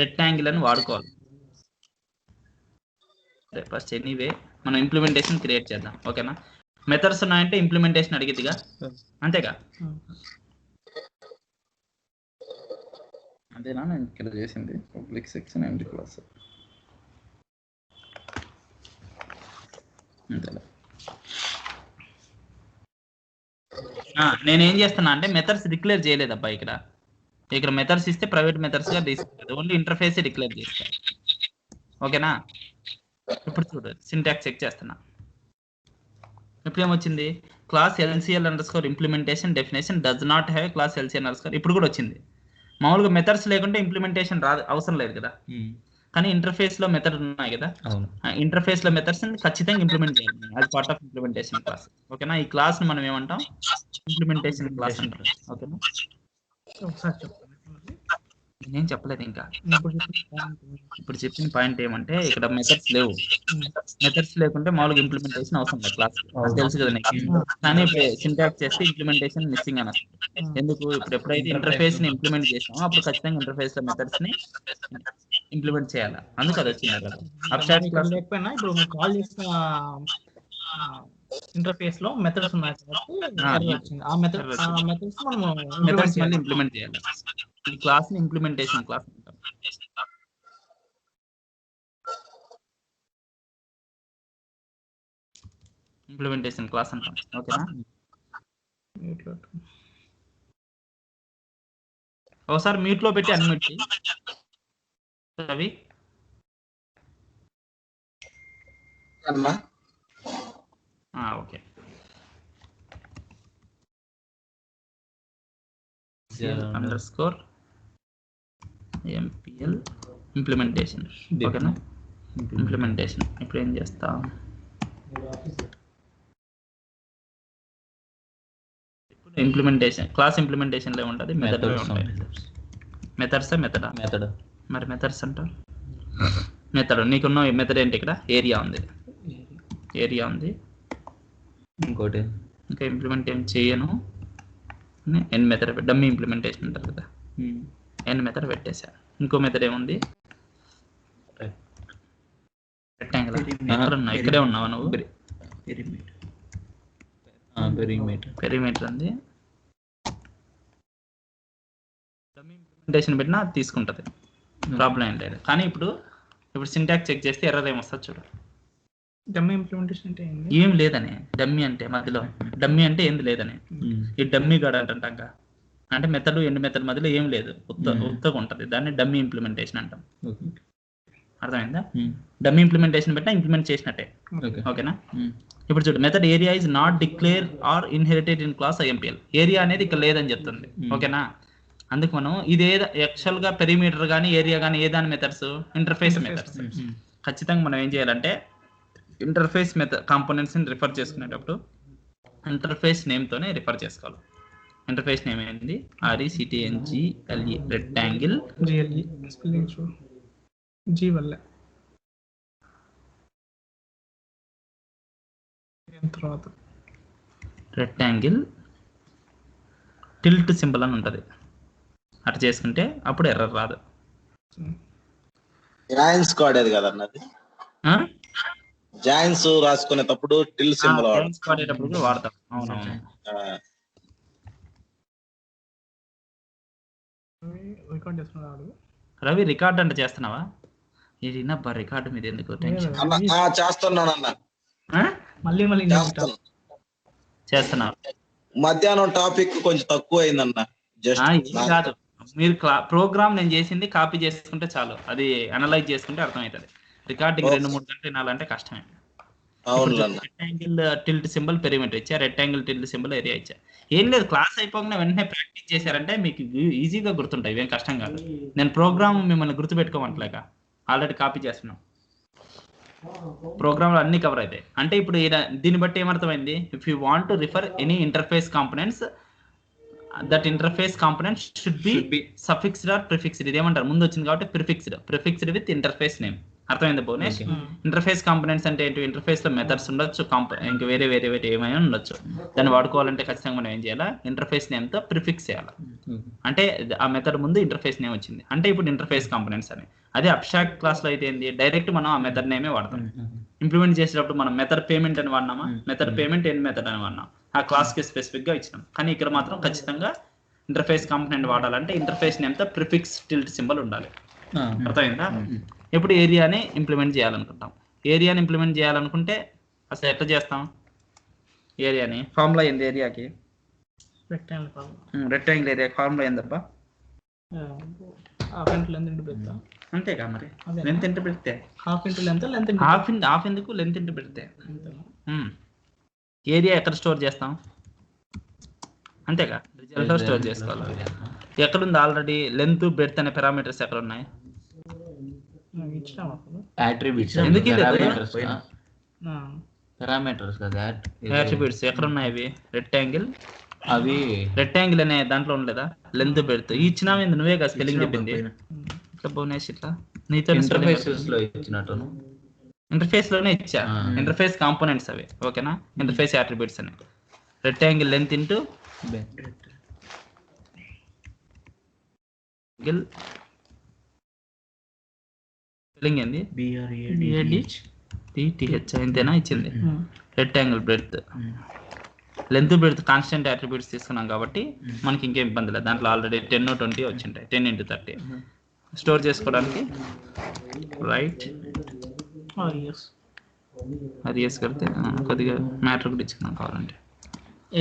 రెక్టాంగిల్ అని వాడుకోవాలి. ఫస్ట్ ఎనీవే మనం ఇంప్లిమెంటేషన్ క్రియేట్ చేద్దాం. ఓకేనా, మెథడ్స్ ఉన్నాయంటే ఇంప్లిమెంటేషన్ అడిగిద్దిగా, అంతేగా? అదేనా నేను ఇక్కడ చేసింది పబ్లిక్ సెక్షన్ ఎండ్ క్లాస్ అంతేలా. నేనేం చేస్తున్నా అంటే మెథడ్స్ డిక్లేర్ చేయలేదబ్బా ఇక్కడ మెథడ్స్ ఇస్తే ప్రైవేట్ మెథడ్స్ గా తీసుకుంటుంది, ఓన్లీ ఇంటర్ఫేస్ డిక్లేర్ చేస్తాను. ఓకేనా? ఇప్పుడు చూడు సింటాక్స్ చెక్ చేస్తున్నా. ఇప్పుడు ఏమొచ్చింది? Class LCL_ implementation definition does not have class LCL_. ఇప్పుడు కూడా వచ్చింది. మామూలుగా మెథడ్స్ లేకుంటే ఇంప్లిమెంటేషన్ రాదు, అవసరం లేదు కదా. కానీ ఇంటర్ఫేస్ లో మెథడ్ ఉన్నాయి కదా, ఇంటర్ఫేస్ లో మెథడ్స్ ఖచ్చితంగా ఇంప్లిమెంట్ చేయాలి అది పార్ట్ ఆఫ్ ఇంప్లిమెంటేషన్ క్లాస్. ఓకేనా? ఈ క్లాస్ ని మనం ఏమంటాం? ఇంప్లిమెంటేషన్ క్లాస్ అంటాం. ఓకేనా? ఒకసారి చెప్తాను. నేనేం చెప్పలేదు ఇంకా. ఇప్పుడు చెప్పిన పాయింట్ ఏమంటే ఇక్కడ మెథడ్స్ లేవు. మెథడ్స్ లేకుంటే మామూలుగా ఇంప్లిమెంటేషన్ అవసరం లేదు క్లాస్, తెలుసు కదా నీకు. కానీ ఇప్పుడు సింటాక్స్ చేస్తే ఇంప్లిమెంటేషన్ మిస్సింగ్ అని వస్తుంది. ఎందుకు? ఇప్పుడు ఎప్పుడైతే ఇంటర్ఫేస్ ని ఇంప్లిమెంట్ చేసామో అప్పుడు ఖచ్చితంగా ఇంటర్ఫేస్ లో మెథడ్స్ ని ఇంప్లిమెంట్ చేయాలి. అందుకు అది వచ్చింది కదా. అబ్స్ట్రాక్ట్ క్లాస్ లేకపోయినా ఇప్పుడు మీరు కాల్ చేసిన ఇంటర్ఫేస్ లో మెథడ్స్ ఉన్నాయి కాబట్టి ఆ మెథడ్స్ మనం మెథడ్స్ మళ్ళీ ఇంప్లిమెంట్ చేయాలి. ఈ క్లాస్ ని ఇంప్లిమెంటేషన్ క్లాస్ అంటాం. ఇంప్లిమెంటేషన్ క్లాస్ అంటాం. ఓకేనా? ఒకసారి మ్యూట్ లో పెట్టి unmute Ravi. Okay. _MPL implementation. ఓకేనా? ఇంప్లిమెంటేషన్ ఇప్పుడు ఏం చేస్తా? ఇంప్లిమెంటేషన్ క్లాస్ ఇంప్లిమెంటేషన్ లో ఉంటుంది, మెథడ్ ఉంటాయి. మెథడ్స్ మెథడ్ మరి మెథడ్స్ అంటారు. మెథడ్ నీకున్న మెథడ్ ఏంటి? ఇక్కడ ఏరియా ఉంది. ఇంకోటి ఇంకా ఇంప్లిమెంట్ ఏం చేయను. ఎన్ మెథడ్ డమ్మీ ఇంప్లిమెంటేషన్ అంటారు కదా, ఎన్ మెథడ్ పెట్టేసా. ఇంకో మెథడ్ ఏముంది? రెక్టాంగిల్. ఇక్కడే ఉన్నావా నువ్వు? పెరిమీటర్ ఉంది. డమ్మీ ఇంప్లిమెంటేషన్ పెట్టినా తీసుకుంటది, ప్రాబ్లం ఏం లేదు. కానీ ఇప్పుడు సింటాక్స్ చెక్ చేస్తే ఎర్రర్ ఏమొస్తుంది చూడు. డమ్మీ ఇంప్లిమెంటేషన్ అంటే ఏం లేదని, డమ్మీ అంటే మధ్యలో డమ్మీ అంటే ఏంది లేదని. ఈ డమ్మీ గడ అంటాం, అంటే మెథడ్ ఎండ్ మెథడ్ మధ్యలో ఏం లేదు, ఉత్తగా ఉంటది. దాన్ని డమ్మీ ఇంప్లిమెంటేషన్ అంటాం. అర్థమైందా? డమ్మీ ఇంప్లిమెంటేషన్ పెట్టినా ఇంప్లిమెంట్ చేసినట్టే. ఓకేనా? ఇప్పుడు చూడు, method area is not declare or inherited in class IMPL. Area అనేది ఇక్కడ లేదని చెప్తుంది. ఓకేనా? అందుకు మనం ఇది యాక్చువల్ గా పెరిమీటర్ కానీ ఏరియా కానీ ఏ దాని మెథడ్స్? Interface methods. ఖచ్చితంగా మనం ఏం చేయాలంటే ఇంటర్ఫేస్ మెథడ్ కాంపోనెంట్స్ ని రిఫర్ చేసుకునేటప్పుడు ఇంటర్ఫేస్ నేమ్ తోనే రిఫర్ చేసుకోవాలి. ఇంటర్ఫేస్ నేమ్ ఏంటి? RECTNGLE rectangle. జీ వల్ల తర్వాత రెక్టాంగిల్ టిల్ట్ సింబల్ అని ఉంటుంది. అట్లా చేసుకుంటే అప్పుడు ఎర్రర్ రాదు. జాయిన్స్ కోడేది కదా అన్నది. జాయిన్స్ రాసుకునేటప్పుడు టిల్ సింబల్ వాడేటప్పుడు వాడతాం. అవునవును. రవి రికార్డ్ అంటే చేస్తున్నావా? ఇది రికార్డు మీద ఎందుకు టెన్షన్? చేస్తున్నానన్నా. మళ్ళీ చేస్తున్నా. మధ్యాహ్నం టాపిక్ కొంచెం తక్కువ అయిందన్న. కాదు, మీరు ప్రోగ్రామ్ నేను చేసింది కాపీ చేసుకుంటే చాలు, అది అనలైజ్ చేసుకుంటే అర్థమవుతుంది. రికార్డింగ్ 2-3 గంటలు వినాలంటే కష్టమే. రెక్టాంగిల్ టిల్ట్ సింబల్ పెరిమీటర్ ఇచ్చా, రెక్టాంగిల్ టిల్ట్ సింబల్ ఏరియా ఇచ్చా. ఏం లేదు, క్లాస్ అయిపోగానే వెంటనే ప్రాక్టీస్ చేశారంటే మీకు ఈజీగా గుర్తుంటాయి, ఇవేం కష్టం కాదు. నేను ప్రోగ్రామ్ మిమ్మల్ని గుర్తుపెట్టుకోమంటలేక ఆల్రెడీ కాపీ చేస్తున్నాం. ప్రోగ్రామ్ లో అన్ని కవర్ అవుతాయి. అంటే ఇప్పుడు దీన్ని బట్టి ఏమర్థమైంది? If you want to refer any interface components, that interface component should be suffixed or prefixed. ఇది ఏమంటారు? ముందు వచ్చింది కాబట్టి ప్రిఫిక్స్డ్ విత్ ఇంటర్ఫేస్ నేమ్. అర్థమైంది భువనేష్? ఇంటర్ఫేస్ కాంపోనెంట్స్ అంటే ఏంటి? ఇంటర్ఫేస్ లో మెథడ్స్ ఉండొచ్చు, ఇంకా వేరే ఏమైనా ఉండొచ్చు. దాన్ని వాడుకోవాలంటే ఖచ్చితంగా మనం ఏం చేయాలా? ఇంటర్ఫేస్ నేమ్ తో ప్రిఫిక్స్ చేయాలి. అంటే ఆ మెథడ్ ముందు ఇంటర్ఫేస్ నేమ్ వచ్చింది అంటే ఇప్పుడు ఇంటర్ఫేస్ కాంపోనెంట్స్ అని. అదే అబ్స్ట్రాక్ట్ క్లాస్ లో అయితే ఏంది? డైరెక్ట్ మనం ఆ మెథడ్ నేమే వాడతాం. ఇంప్లిమెంట్ చేసేటప్పుడు మనం మెథడ్ పేమెంట్ అని వాడినామా, మెథడ్ పేమెంట్ ఎన్ మెథడ్ అని వాడినాం, ఆ క్లాస్ కి స్పెసిఫిక్ గా ఇచ్చినాం. కానీ ఇక్కడ మాత్రం ఖచ్చితంగా ఇంటర్ఫేస్ కాంపోనెంట్ వాడాలంటే ఇంటర్ఫేస్ నేమ్ తో ప్రిఫిక్స్ టిల్ట్ సింబల్ ఉండాలి. అర్థమైందా? ఇప్పుడు ఏరియాని ఇంప్లిమెంట్ చేయాలనుకుంటాం. ఏరియాని ఇంప్లిమెంట్ చేయాలనుకుంటే అసలు ఎట్లా చేస్తాం? ఏరియాని ఫార్ములా ఏంది? ఏరియాకి rectangle formula. Rectangle area formula ఏందబ్బా? Half into length into breadth. అంతేగా మరి, లెంత్ ఇంటూ పెడితే half into length length half ఎందుకు లెంత్ ఇంటూ పెడితే. ఏరియా ఎక్కడ స్టోర్ చేస్తాం? అంతేగా, రిజల్ట్ లో స్టోర్ చేసుకోవాలి. ఎక్కడుంది ఆల్రెడీ లెంత్ బ్రెడ్త్ అనే పారామీటర్స్ ఎక్కడ ఉన్నాయి? అట్రిబ్యూట్స్. ఎందుకు ఇది? పారామీటర్స్ కదా, అట్రిబ్యూట్స్ ఎక్కడ ఉన్నాయి అవి? రెక్టాంగిల్, అవి రెక్టాంగిల్ అనే దాంట్లో ఉండలేదా? లెంత్ బ్రెడ్త్ ఇచ్చినా నువ్వే కదా స్పెల్లింగ్ చెప్పింది. ఇట్లా బోనేష్ ఇట్లా నీతో ఇంటర్ఫేసెస్ లో ఇచ్చినట్టు. ఇంటర్ఫేస్ లోనే ఇచ్చా. ఇంటర్ఫేస్ కాంపోనెంట్స్ అవి, ఓకేనా? ఇంటర్ఫేస్ అట్రిబ్యూట్స్ అని రెక్టాంగిల్ లెంత్ ఇంటూ స్పెల్లింగ్ ఏంది? BRADTH ఇంతేనా ఇచ్చింది? Rectangle breadth, length breadth constant attributes తీసుకున్నాం కాబట్టి మనకి ఇంకేం ఇబ్బంది లేదు. దాంట్లో ఆల్రెడీ 10 20 వచ్చింటాయి. 10 × 30 స్టోర్ చేసుకోవడానికి రైట్ RES కడితే కొద్దిగా మ్యాటర్ కూడా ఇచ్చుకున్నాం కావాలంటే.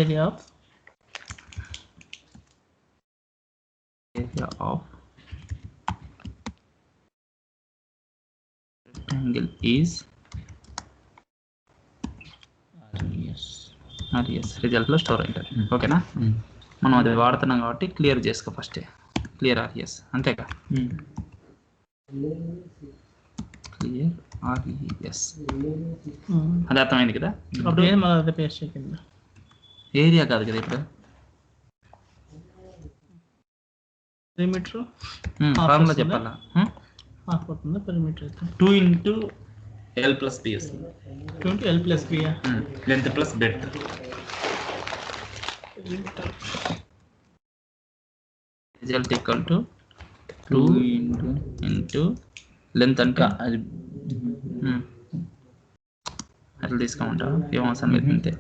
Area of rectangle is RES result లో స్టోర్ అవుతుంది, ఓకేనా? మనం అది వాడుతున్నాం కాబట్టి క్లియర్ చేసుకో ఫస్ట్. క్లియర్ RES అంతేగా? క్లియర్ RES అది అర్థమైంది కదా? ఏరియా కాదు కదా ఇప్పుడు, పెరిమీటర్ ఫార్ములా చెప్పాలా? 2 × L + B వస్తుంది. 2 × L + B length plus breadth. Result equal to 2 × length అంటే అట్లా తీసుకోమంటావా? ఏం అవసరం లేదు, అంతే.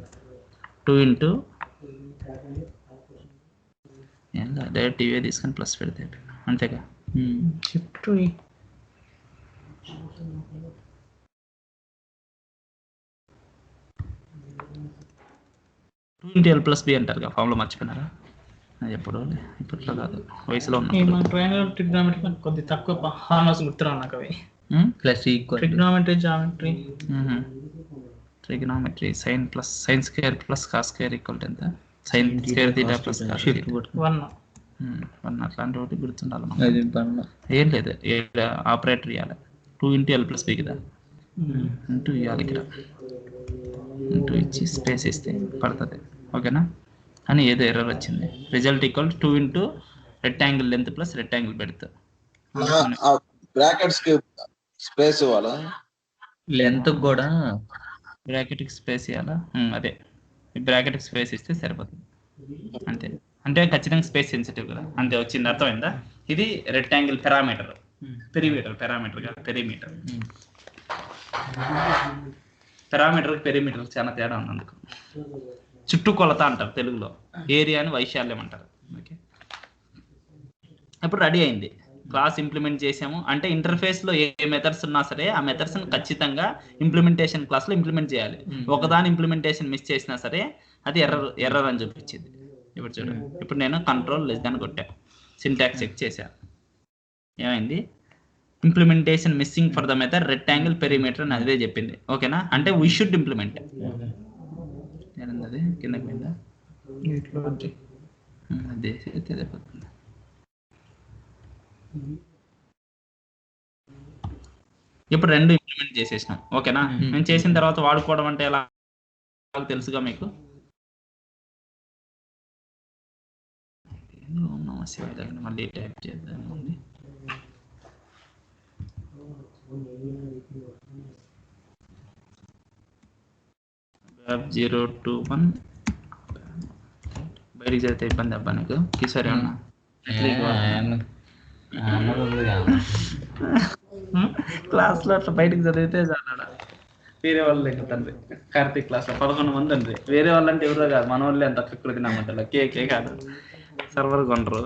2 × డైరెక్ట్ ఇవే తీసుకొని ప్లస్ పెడితే అంతేగా? షిఫ్ట్ 2 × L + B అంటారుగా, ఫామ్లో మర్చిపోయినారా? అది ఎప్పుడు ఇప్పట్లో కాదు, వయసులో మన ట్రయాంగులర్ ట్రిగ్నామెట్రీ నాకు కొద్దిగా తక్కువ హార్మోస్ గుర్తురావు నాకు అవి. Plus equal trigonometry, geometry, trigonometry sin square plus cos square equal ఎంత? sin square theta plus cos theta 1 అట్లాంటి ఒకటి గుర్తుండాలి. ఏం లేదు, ఆపరేటర్ ఇవ్వాలి. 2 × L + B కదా, ఇంటూ ఇవ్వాలి ఇక్కడ, ఇంటూ ఇచ్చి స్పేస్ ఇస్తే పడుతుంది, ఓకేనా? అని ఏదో ఎర్రర్ వచ్చింది. Result equal 2 × rectangle length plus rectangle breadth. Brackets కి స్పేస్ ఇవ్వాలా? లెంత్ కూడా బ్రాకెట్ కి స్పేస్ ఇవ్వాలా? అదే, బ్రాకెట్ కి స్పేస్ ఇస్తే సరిపోతుంది అంతే. అంటే ఖచ్చితంగా స్పేస్ సెన్సిటివ్ కదా, అంతే. వచ్చింది, అర్థమైందా? ఇది రెక్టాంగిల్ పారామీటర్, పారామీటర్ కాదు, పెరిమీటర్. పారామీటర్ పెరిమీటర్ చాలా తేడా ఉంది. అందుకు చుట్టుకొలత అంటారు తెలుగులో, ఏరియాని వైశాల్యం అంటారు, ఓకే? ఇప్పుడు రెడీ అయింది, క్లాస్ ఇంప్లిమెంట్ చేసాము అంటే ఇంటర్ఫేస్ లో ఏ మెథడ్స్ ఉన్నా సరే ఆ మెథడ్స్ ఖచ్చితంగా ఇంప్లిమెంటేషన్ క్లాస్ లో ఇంప్లిమెంట్ చేయాలి. ఒకదాని ఇంప్లిమెంటేషన్ మిస్ చేసినా సరే అది ఎర్రర్ అని చూపించింది. ఇప్పుడు చూడండి, ఇప్పుడు నేను Ctrl కొట్టా, సింటాక్స్ చెక్ చేశా, ఏమైంది? Implementation missing for the method rectangle perimeter అని అదే చెప్పింది, ఓకేనా? అంటే వీ షుడ్ ఇంప్లిమెంట్. అది కిందకి పోయిందా? అదే తెలియపోతుంది. ఇప్పుడు 2 ఇంప్లిమెంట్ చేసేసినాం, ఓకేనా? నేను చేసిన తర్వాత వాడుకోవడం అంటే ఎలా తెలుసుగా మీకు. మళ్ళీ టైప్ చేద్దాం. Web 021 బయటికి చదివితే ఇబ్బంది అబ్బా నీకు. కిషోర్ ఏమన్నా క్లాస్ లో అట్లా బయటకు చదివితే చాలడా. వేరే వాళ్ళు లేక తండ్రి కార్తీక్ క్లాస్ లో 11 మంది అండి. వేరే వాళ్ళు అంటే ఎవరో కాదు, మన వాళ్ళే అంత కృతి నమ్మంటారు. కేకే కాదు, సర్వర్ కొనరు.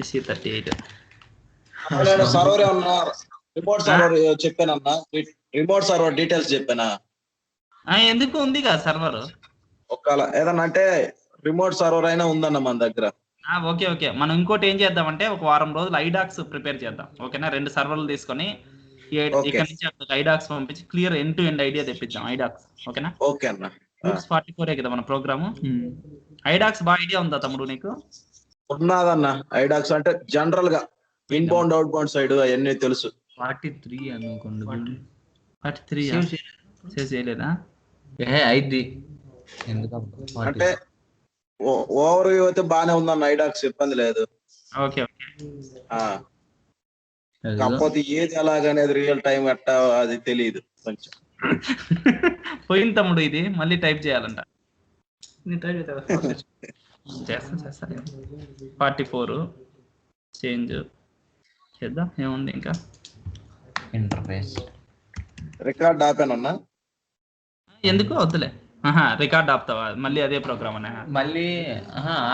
SC38 సర్వర్ ఏమన్నా రిమోట్ సర్వర్ చెప్పానన్నా, రిమోట్ సర్వర్ డీటెయిల్స్ చెప్పానా? ఎందుకు ఉంది కదా సర్వర్. ఒకవేళ ఏదన్నా అంటే రిమోట్ సర్వర్ అయినా ఉందన్న మన దగ్గర. ఓకే ఓకే, మనం ఇంకోటి ఏం చేద్దామంటే ఒక వారం రోజులు ఐడాక్స్ ప్రిపేర్ చేద్దాం. ఓకేనా, 2 సర్వర్లు తీసుకొని ఇక్కడ నుంచి అక్కడ ఐడాక్స్ పంపించి clear end to end idea తెప్పిద్దాం ఐడాక్స్. ఓకేనా? ఓకే అన్న. 44 కదా మన ప్రోగ్రాము. ఐడాక్స్ బాగా ఐడియా ఉందా తమ్ముడు నీకు? ఉన్నదన్న. ఐడాక్స్ అంటే జనరల్ గా ఇన్బౌండ్ అవుట్ బౌండ్ సైడ్ అవన్నీ తెలుసు. 43 అనుకోండి. 43 సేవ్ చేయలేదా? ఐది అంటే ఓవర్ వ్యూ అయితే బానే ఉందన్న. ఐడాక్స్ ఇబ్బంది లేదు. Okay okay. కాకపోతే ఏది ఎలాగనేది రియల్ టైం ఎట్టా అది తెలియదు కొంచెం. పోయింది తమ్ముడు, ఇది మళ్ళీ టైప్ చేయాలంట. చేస్తా 44 చేంజ్ చేద్దాం. ఏముంది ఇంకా? ఇంటర్ఫేస్ రికార్డ్ ఆపానన్నా. ఎందుకు వద్దులే. రికార్డ్ ఆపుతావా మళ్ళీ అదే ప్రోగ్రామ్ అనే? మళ్ళీ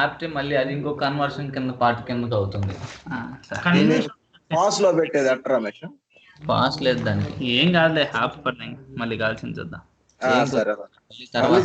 ఆపితే మళ్ళీ అది ఇంకో కన్వర్షన్ కింద పార్ట్ కిందకి అవుతుంది. పాస్ లో పెట్టేది అట్ట రమేష్. పాస్ లేదు దానికి. ఏం కాదులే, ఆపు పని మళ్ళీ కాల్సింది చూద్దాం. సరే. తర్వాత